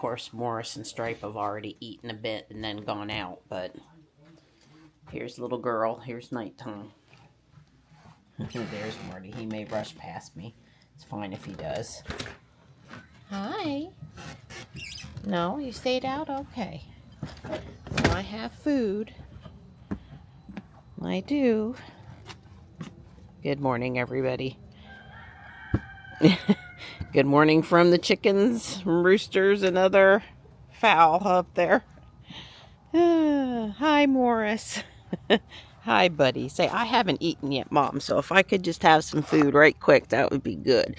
course, Morris and Stripe have already eaten a bit and then gone out, but here's little girl. Here's nighttime. There's Marty. He may rush past me. It's fine if he does. Hi. No, you stayed out? Okay. Well, I have food. I do. Good morning, everybody. Good morning from the chickens, roosters, and other fowl up there. Hi, Morris. Hi, buddy. Say, I haven't eaten yet, Mom, so if I could just have some food right quick, that would be good.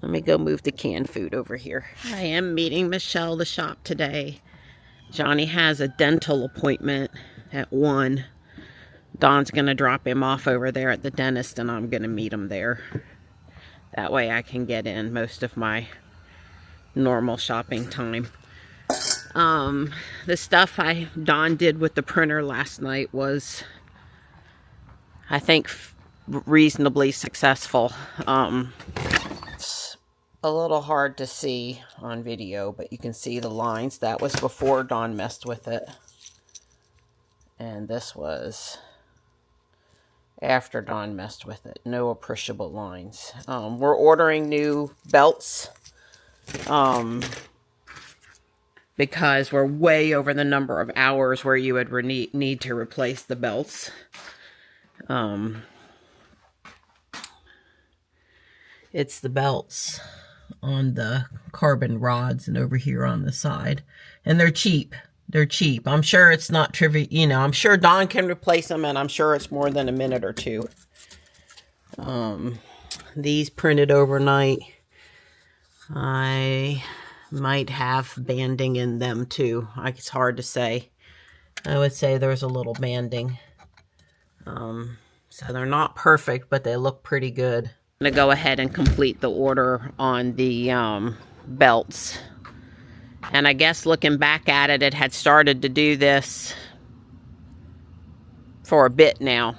Let me go move the canned food over here. I am meeting Michelle, the shop, today. Johnny has a dental appointment at 1. Don's going to drop him off over there at the dentist, and I'm going to meet him there. That way I can get in most of my normal shopping time. The stuff Don did with the printer last night was, I think, reasonably successful. It's a little hard to see on video, but you can see the lines. That was before Don messed with it. And this was after Don messed with it. No appreciable lines. We're ordering new belts because we're way over the number of hours where you would need to replace the belts. It's the belts on the carbon rods and over here on the side. And they're cheap. They're cheap. I'm sure it's not trivial. You know, I'm sure Don can replace them, and I'm sure it's more than a minute or two. These printed overnight. I might have banding in them too. It's hard to say. I would say there's a little banding. So they're not perfect, but they look pretty good. I'm going to go ahead and complete the order on the belts. And I guess looking back at it, it had started to do this for a bit now.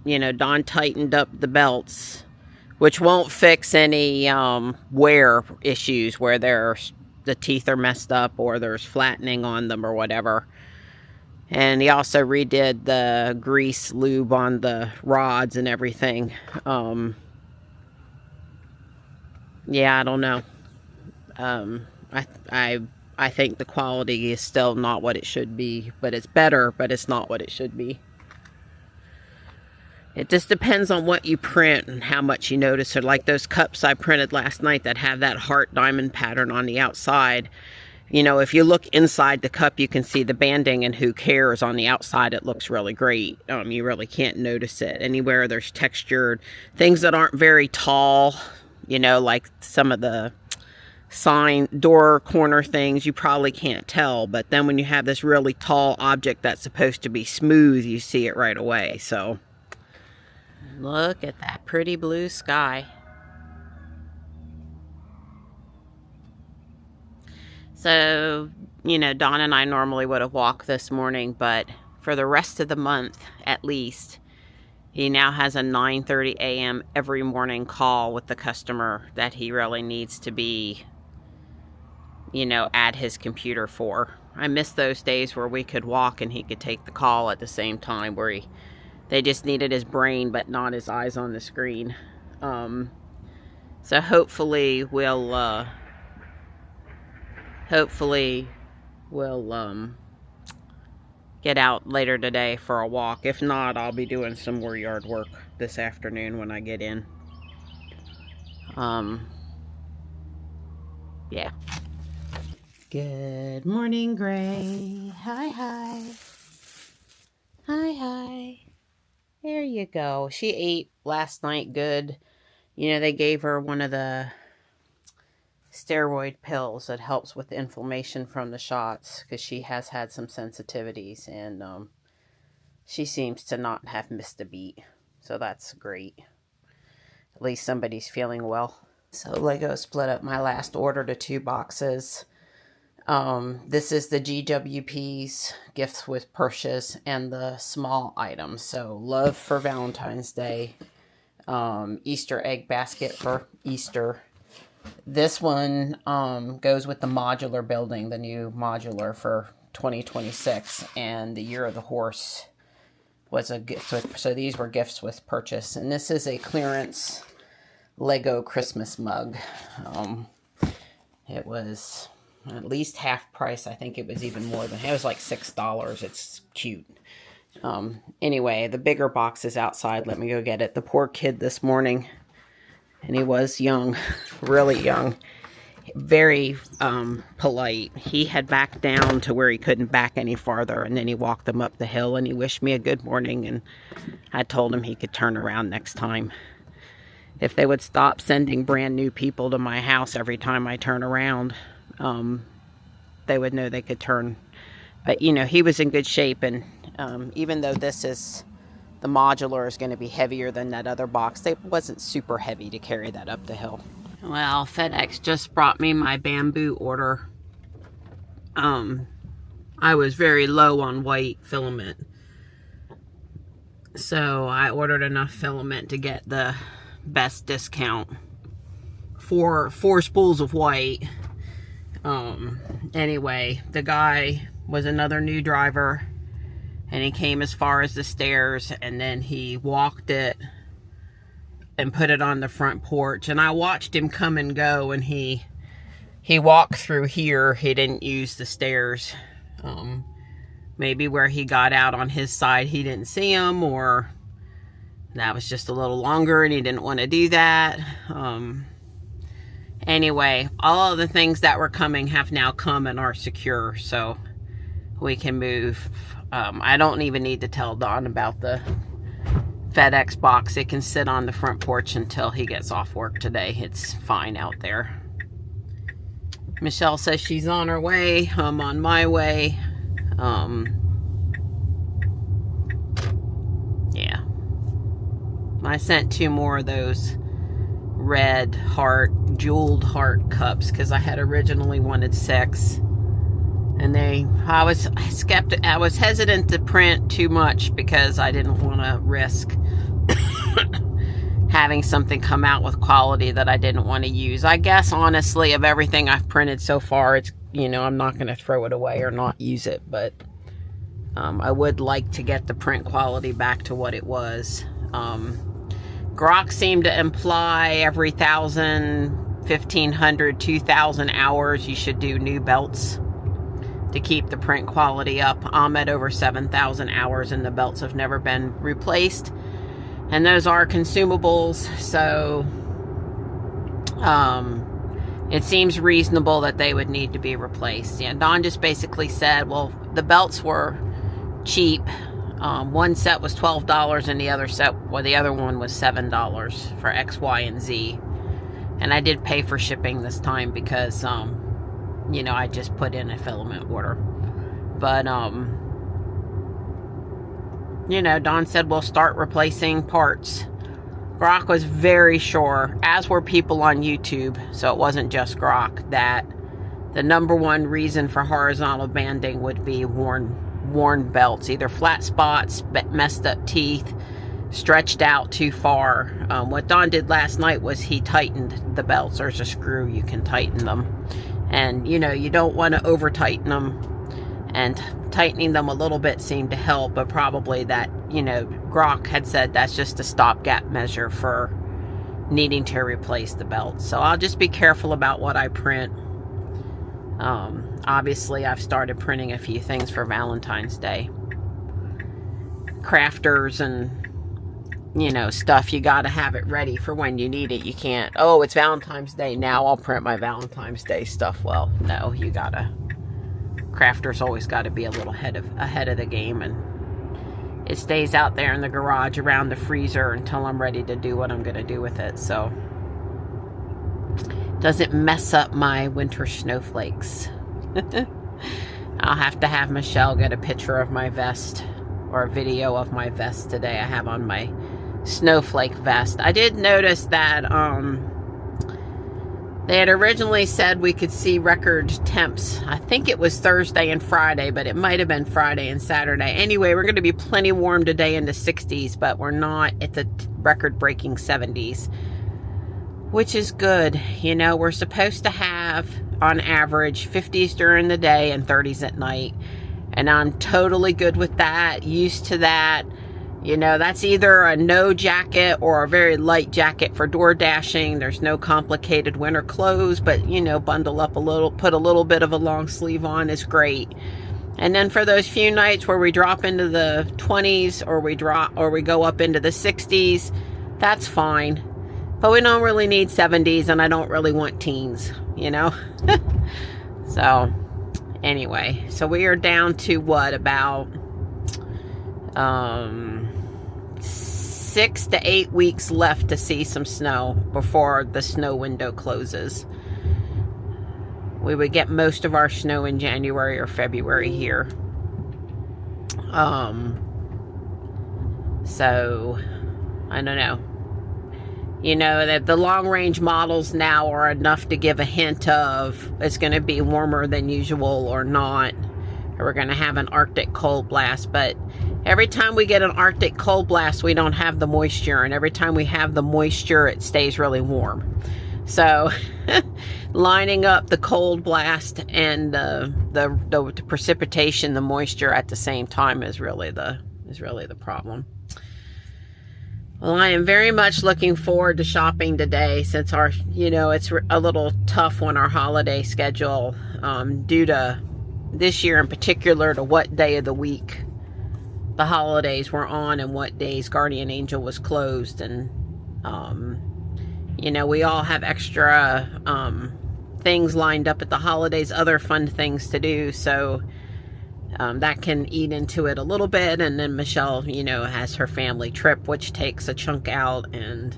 You know, Don tightened up the belts, which won't fix any wear issues where the teeth are messed up or there's flattening on them or whatever. And he also redid the grease lube on the rods and everything. Yeah, I don't know. I think the quality is still not what it should be, but it's better, but it's not what it should be. It just depends on what you print and how much you notice. Or like those cups I printed last night that have that heart diamond pattern on the outside. You know, if you look inside the cup, you can see the banding, and who cares? On the outside, it looks really great. You really can't notice it. Anywhere there's textured things that aren't very tall, you know, like some of the sign door corner things, you probably can't tell. But then when you have this really tall object that's supposed to be smooth, you see it right away. So look at that pretty blue sky. So, you know, Don and I normally would have walked this morning, but for the rest of the month, at least, he now has a 9:30 a.m. every morning call with the customer that he really needs to be, you know, at his computer for. I miss those days where we could walk and he could take the call at the same time, where they just needed his brain but not his eyes on the screen. So hopefully we'll get out later today for a walk. If not, I'll be doing some more yard work this afternoon when I get in. Yeah. Good morning, Gray. Hi, hi. Hi, hi. There you go. She ate last night good. You know, they gave her one of the steroid pills that helps with inflammation from the shots, because she has had some sensitivities, and she seems to not have missed a beat. So that's great. At least somebody's feeling well. So Lego split up my last order to 2 boxes. This is the GWP's gifts with purchase and the small items. So love for Valentine's Day, Easter egg basket for Easter, This one goes with the modular building, the new modular for 2026, and the Year of the Horse was a gift. So these were gifts with purchase, and this is a clearance Lego Christmas mug. It was at least half price. I think it was even more than, it was like $6. It's cute. Anyway, the bigger box is outside. Let me go get it. The poor kid this morning, and he was young, really young, very polite. He had backed down to where he couldn't back any farther, and then he walked them up the hill, and he wished me a good morning, and I told him he could turn around next time. If they would stop sending brand new people to my house every time I turn around, they would know they could turn. But, you know, he was in good shape, and even though this is, the modular is going to be heavier than that other box, it wasn't super heavy to carry that up the hill. Well, FedEx just brought me my bamboo order. I was very low on white filament, so I ordered enough filament to get the best discount for 4 spools of white. Anyway, the guy was another new driver, and he came as far as the stairs, and then he walked it and put it on the front porch, and I watched him come and go, and he walked through here. He didn't use the stairs. Maybe where he got out on his side he didn't see him, or that was just a little longer and he didn't want to do that. Anyway, all of the things that were coming have now come and are secure, so we can move. I don't even need to tell Don about the FedEx box. It can sit on the front porch until he gets off work today. It's fine out there. Michelle says she's on her way. I'm on my way. Yeah. I sent 2 more of those red heart, jeweled heart cups, because I had originally wanted 6. And I was skeptical. I was hesitant to print too much because I didn't want to risk having something come out with quality that I didn't want to use. I guess, honestly, of everything I've printed so far, it's, you know, I'm not going to throw it away or not use it, but I would like to get the print quality back to what it was. Grok seemed to imply every 1,000, 1,500, 2,000 hours you should do new belts to keep the print quality up. I'm at over 7,000 hours and the belts have never been replaced. And those are consumables, so it seems reasonable that they would need to be replaced. Yeah, Don just basically said, well, the belts were cheap. One set was $12 and the other set, well, the other one was $7 for X, Y, and Z. And I did pay for shipping this time because, you know, I just put in a filament order. But, you know, Don said we'll start replacing parts. Grok was very sure, as were people on YouTube, so it wasn't just Grok, that the #1 reason for horizontal banding would be worn belts, either flat spots, messed up teeth, stretched out too far. What Don did last night was he tightened the belts. There's a screw, you can tighten them. And, you know, you don't want to over tighten them, and tightening them a little bit seemed to help, but probably that, you know, Grok had said that's just a stopgap measure for needing to replace the belt. So I'll just be careful about what I print. Obviously, I've started printing a few things for Valentine's Day. Crafters and, you know, stuff. You got to have it ready for when you need it. You can't, oh, it's Valentine's Day, now I'll print my Valentine's Day stuff. Well, no, you gotta, crafters always got to be a little ahead of the game, and it stays out there in the garage around the freezer until I'm ready to do what I'm going to do with it, so doesn't mess up my winter snowflakes. I'll have to have Michelle get a picture of my vest, or a video of my vest today. I have on my snowflake vest. I did notice that they had originally said we could see record temps. I think it was Thursday and Friday, but it might have been Friday and Saturday. Anyway, we're going to be plenty warm today in the 60s, but we're not at the record-breaking 70s. which is good. You know, we're supposed to have, on average, 50s during the day and 30s at night. And I'm totally good with that, used to that. You know, that's either a no jacket or a very light jacket for door dashing. There's no complicated winter clothes, but, you know, bundle up a little, put a little bit of a long sleeve on is great. And then for those few nights where we drop into the 20s or we go up into the 60s, that's fine. But we don't really need 70s, and I don't really want teens, you know? So, anyway, so we are down to what, about 6 to 8 weeks left to see some snow before the snow window closes. We would get most of our snow in January or February here. So, I don't know. You know, that the long-range models now are enough to give a hint of it's going to be warmer than usual or not. Or we're going to have an Arctic cold blast. But every time we get an Arctic cold blast, we don't have the moisture. And every time we have the moisture, it stays really warm. So, lining up the cold blast and the precipitation, the moisture at the same time is really the problem. Well, I am very much looking forward to shopping today, since our, you know, it's a little tough on our holiday schedule, due to this year in particular to what day of the week the holidays were on and what days Guardian Angel was closed. And, you know, we all have extra things lined up at the holidays, other fun things to do, so that can eat into it a little bit. And then Michelle, you know, has her family trip, which takes a chunk out, and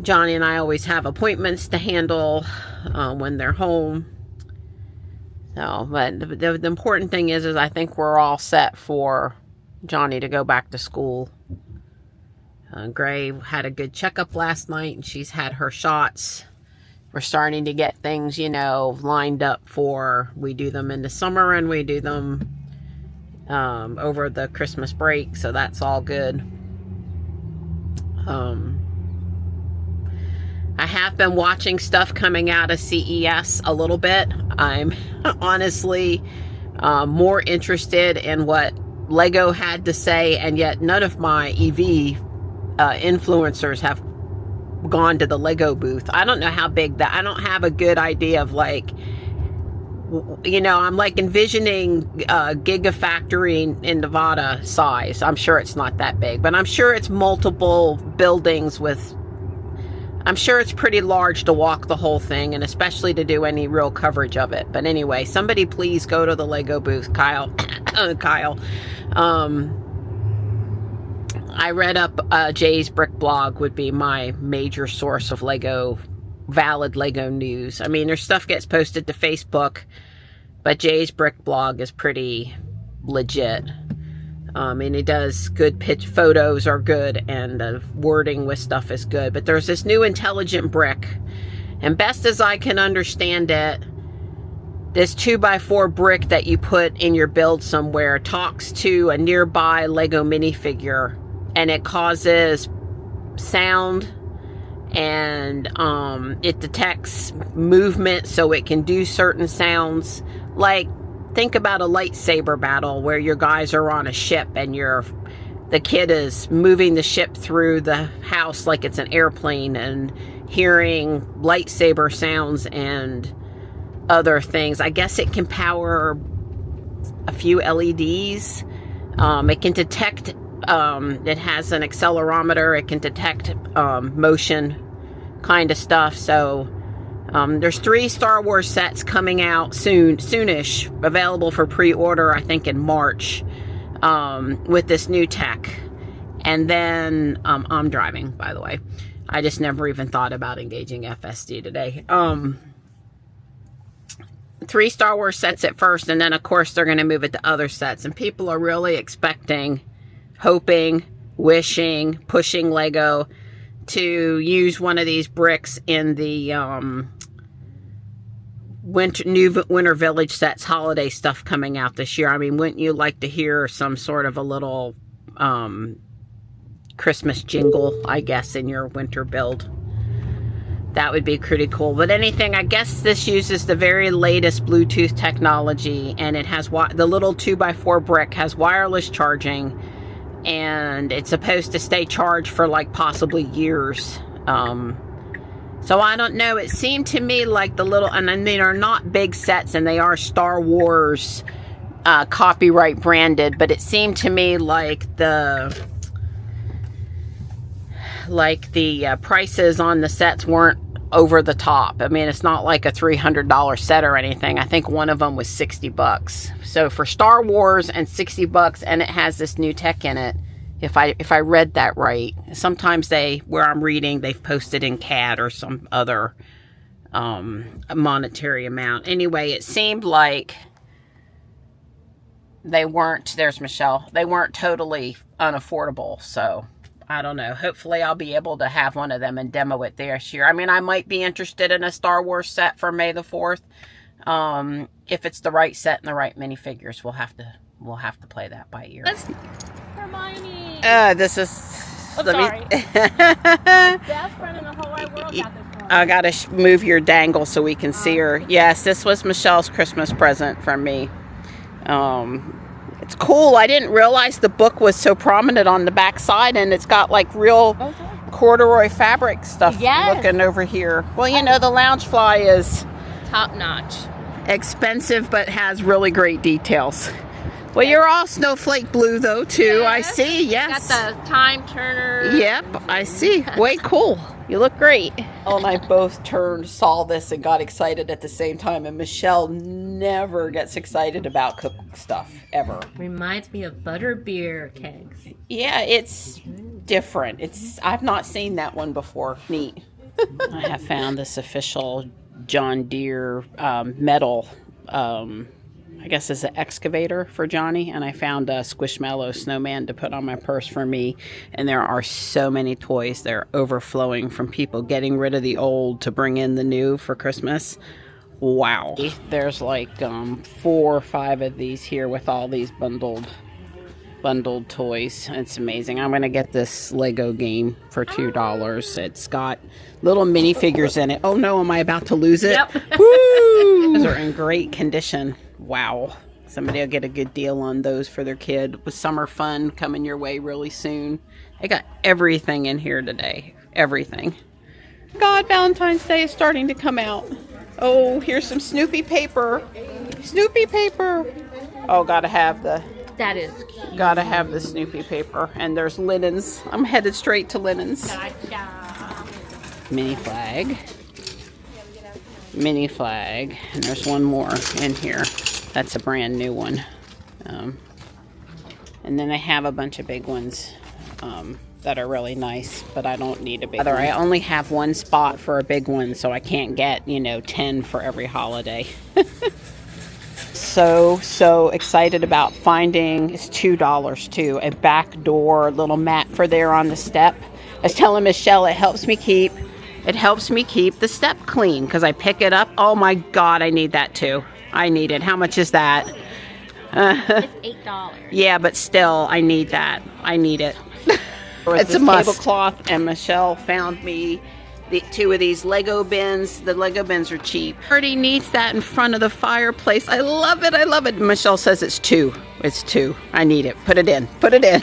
Johnny and I always have appointments to handle when they're home. So, but the important thing is I think we're all set for Johnny to go back to school. Gray had a good checkup last night, and she's had her shots. We're starting to get things, you know, lined up for, we do them in the summer and we do them over the Christmas break, so that's all good. I have been watching stuff coming out of CES a little bit. I'm honestly more interested in what Lego had to say, and yet none of my EV influencers have gone to the Lego booth. I don't know how big that, I don't have a good idea of, like, you know, I'm like envisioning Gigafactory in Nevada size. I'm sure it's not that big, but I'm sure it's multiple buildings with, I'm sure it's pretty large to walk the whole thing, and especially to do any real coverage of it. But anyway, somebody please go to the Lego booth, Kyle. Kyle. I read up Jay's Brick blog would be my major source of Lego, valid Lego news. I mean, there's stuff gets posted to Facebook, but Jay's Brick blog is pretty legit. And he does good photos are good, and the wording with stuff is good. But there's this new intelligent brick, and best as I can understand it, this 2x4 brick that you put in your build somewhere talks to a nearby Lego minifigure, and it causes sound, and it detects movement so it can do certain sounds. Like, think about a lightsaber battle where your guys are on a ship and the kid is moving the ship through the house like it's an airplane, and hearing lightsaber sounds and other things. I guess it can power a few LEDs. It can detect, it has an accelerometer. It can detect motion kind of stuff. So there's 3 Star Wars sets coming out soonish, available for pre-order, I think in March, with this new tech. And then I'm driving, by the way. I just never even thought about engaging FSD today. 3 Star Wars sets at first, and then of course they're going to move it to other sets. And people are really expecting, hoping, wishing, pushing Lego to use one of these bricks in the new Winter Village sets holiday stuff coming out this year. I mean, wouldn't you like to hear some sort of a little Christmas jingle, I guess, in your winter build? That would be pretty cool. But anything, I guess this uses the very latest Bluetooth technology, and it has the little 2x4 brick has wireless charging, and it's supposed to stay charged for like possibly years. So I don't know. It seemed to me like the little, and I mean, they're not big sets, and they are Star Wars copyright branded, but it seemed to me like the prices on the sets weren't over the top. I mean, it's not like a $300 set or anything. I think one of them was 60 bucks. So for Star Wars and 60 bucks, and it has this new tech in it, if I read that right. Sometimes where I'm reading, they've posted in CAD or some other monetary amount. Anyway, it seemed like they weren't, there's Michelle, they weren't totally unaffordable. So I don't know. Hopefully I'll be able to have one of them and demo it this year. I mean, I might be interested in a Star Wars set for May the 4th. If it's the right set and the right minifigures, we'll have to play that by ear. That's Hermione. This is... sorry. Best friend in the whole wide world got this one. I gotta move your dangle so we can see her. Yes, this was Michelle's Christmas present from me. It's cool. I didn't realize the book was so prominent on the back side, and it's got like real corduroy fabric stuff looking over here. Well, you know, the Loungefly is top notch. Expensive, but has really great details. Well, you're all snowflake blue though too. I see. Yes. Got the time turner. Yep, I see. Way cool. You look great. Elle and I both saw this and got excited at the same time. And Michelle never gets excited about cook stuff ever. Reminds me of butterbeer kegs. Yeah, it's different. I've not seen that one before. Neat. I have found this official John Deere metal. I guess it's an excavator for Johnny, and I found a Squishmallow snowman to put on my purse for me. And there are so many toys. They're overflowing from people getting rid of the old to bring in the new for Christmas. Wow. There's like 4 or 5 of these here with all these bundled toys. It's amazing. I'm gonna get this Lego game for $2. It's got little minifigures in it. Oh no, am I about to lose it? Yep. Woo! Those are in great condition. Wow. Somebody will get a good deal on those for their kid. With summer fun coming your way really soon. I got everything in here today. Everything. God, Valentine's Day is starting to come out. Oh, here's some Snoopy paper. Snoopy paper. Oh, gotta have the... That is cute. Gotta have the Snoopy paper. And there's linens. I'm headed straight to linens. Gotcha. Mini flag. Mini flag. And there's one more in here. That's a brand new one. And then I have a bunch of big ones that are really nice, but I don't need a big one. I only have one spot for a big one, so I can't get, 10 for every holiday. So excited about finding, it's $2 too, a back door little mat for there on the step. I was telling Michelle it helps me keep the step clean because I pick it up. Oh my God, I need that too. I need it. How much is that? It's $8. Yeah, but still, I need that. I need it. It's a tablecloth, and Michelle found me 2 of these Lego bins. The Lego bins are cheap. Already needs that in front of the fireplace. I love it. I love it. Michelle says it's 2. It's 2. I need it. Put it in. Put it in.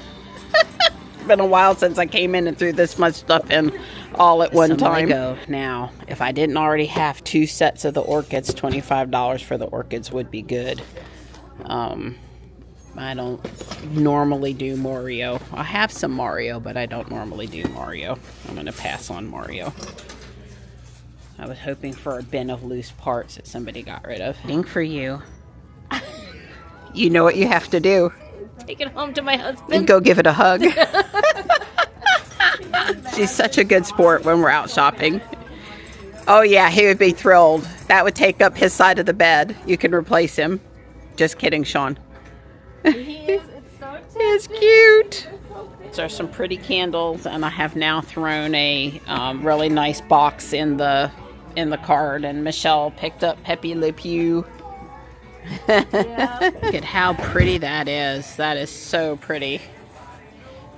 It's been a while since I came in and threw this much stuff in all at one time. Lego. Now, if I didn't already have 2 sets of the orchids, $25 for the orchids would be good. I don't normally do Mario. I have some Mario, but I don't normally do Mario. I'm going to pass on Mario. I was hoping for a bin of loose parts that somebody got rid of. Thing for you. You know what you have to do. Take it home to my husband. And go give it a hug. She's such a good sport when we're out shopping. Oh yeah, he would be thrilled. That would take up his side of the bed. You can replace him. Just kidding, Sean. He is. It's so tempting. It's cute. There's some pretty candles, and I have now thrown a really nice box in the cart. And Michelle picked up Pepe Le Pew. Yeah. Look at how pretty that is. That is so pretty.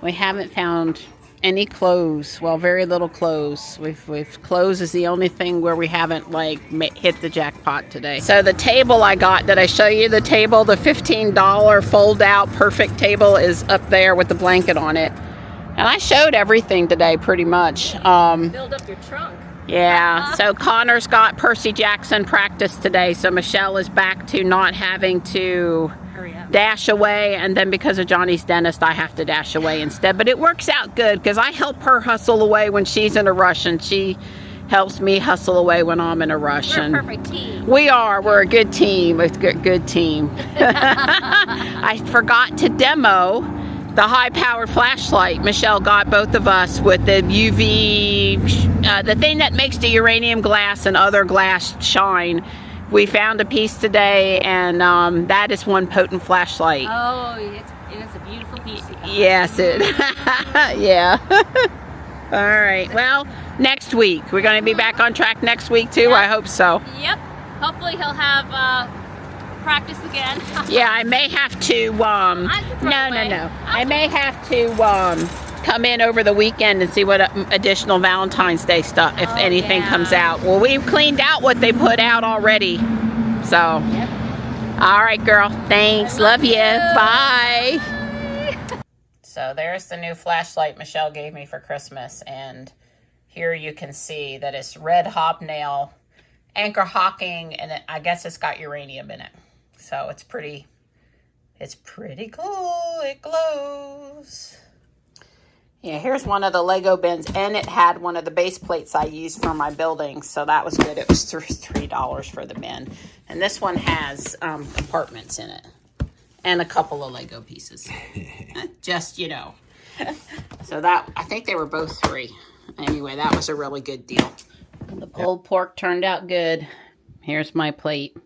We haven't found any clothes. Well, very little clothes. We've clothes is the only thing where we haven't like hit the jackpot today. So the table I got, did I show you the table? The $15 fold out perfect table is up there with the blanket on it. And I showed everything today pretty much. Build up your trunk. Yeah, so Connor's got Percy Jackson practice today, so Michelle is back to not having to dash away, and then because of Johnny's dentist, I have to dash away instead. But it works out good because I help her hustle away when she's in a rush, and she helps me hustle away when I'm in a rush. We're a perfect team. We are. We're a good team. It's a good team. I forgot to demo the high-powered flashlight. Michelle got both of us with the UV, the thing that makes the uranium glass and other glass shine. We found a piece today, and that is one potent flashlight. Oh, it is a beautiful piece. Yes, it. Yeah. All right. Well, next week we're going to be back on track next week too. Yep. I hope so. Yep. Hopefully he'll have practice again. Yeah, I may have to. No. I may have to come in over the weekend and see what additional Valentine's Day stuff, if anything, comes out. Well, we've cleaned out what they put out already. So, Yep. All right, girl. Thanks. Love you. Bye. So there's the new flashlight Michelle gave me for Christmas, and here you can see that it's red hobnail, anchor hawking, and I guess it's got uranium in it. So it's pretty cool. It glows. Yeah, here's one of the Lego bins, and it had one of the base plates I used for my building, so that was good. It was $3 for the bin. And this one has compartments in it, and a couple of Lego pieces. Just, you know. So that, I think they were both $3. Anyway, that was a really good deal. The pulled pork turned out good. Here's my plate.